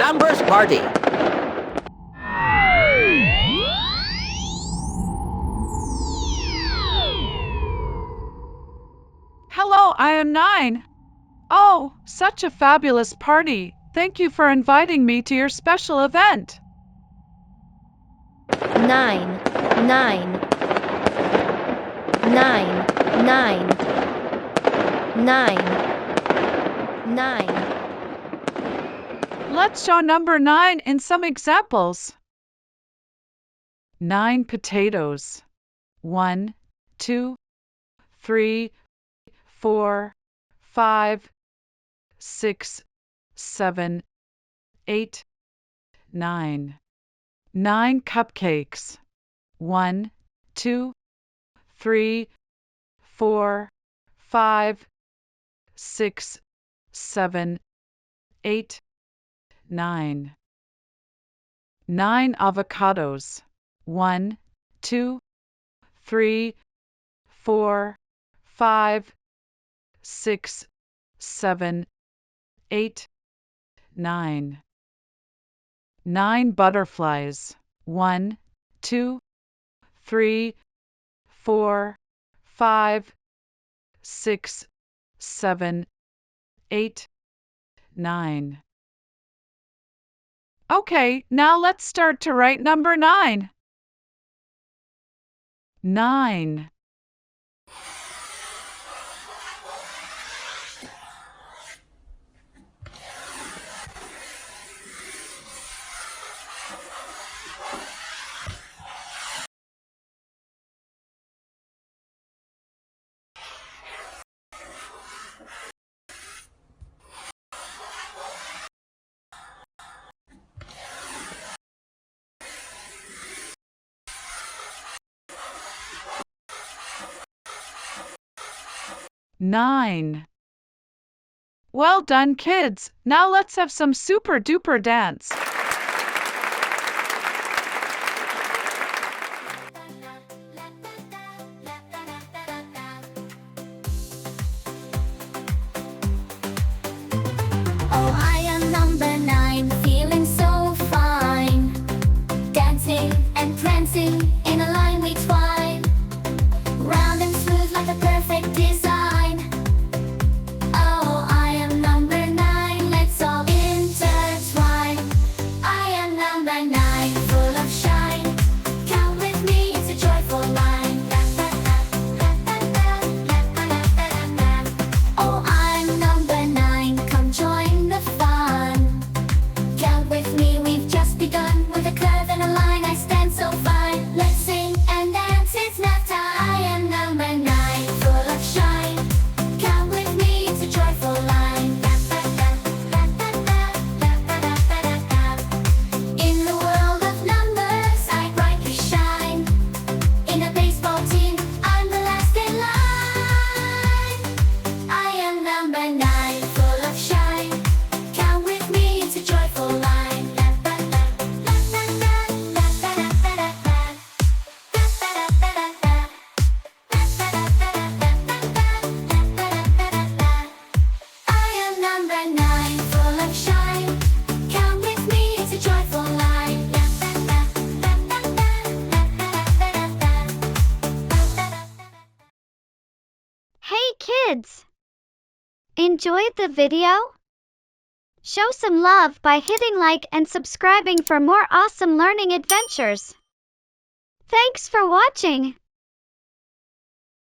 numbers party. Hello, I am 9. Oh, such a fabulous party. Thank you for inviting me to your special event. 9, 9, 9, 9, 9, 9. Let's show number 9 in some examples. 9 potatoes. 1, 2, 3, 4, 5, 6, 7, 8, 9. 9 cupcakes. 1, 2, 3, 4, 5, 6, 7, 8, 9. 9 avocados. 1, 2, 3, 4, 5, 6, 7, 8, 9. 9 butterflies. 1, 2, 3, 4, 5, 6, 7, 8, 9. Okay, now let's start to write number 9. 9. 9. Well done, kids. Now let's have some super duper dance. Oh, I am number 9, feeling so fine. Dancing and prancing in a line we twine. Round and smooth like a perfect design. Oh, I am number 9, let's all intertwine. I am number 9, full of shine. Count with me, it's a joyful line. Oh, I'm number 9, come join the fun. Count with me, we've just begun. With a curve and a line, I stand so fine. Let's sing and dance, it's nap time. I am number 9, full of shine. Count with me, it's a joyful line. In the world of numbers, I brightly shine. In a baseball team, I'm the last in line. I am number 9, full of shine. Count with me, it's a joyful line. I am number 9, full of shine. Count with me, it's a joyful line. Hey kids! Enjoyed the video? Show some love by hitting like and subscribing for more awesome learning adventures. Thanks for watching!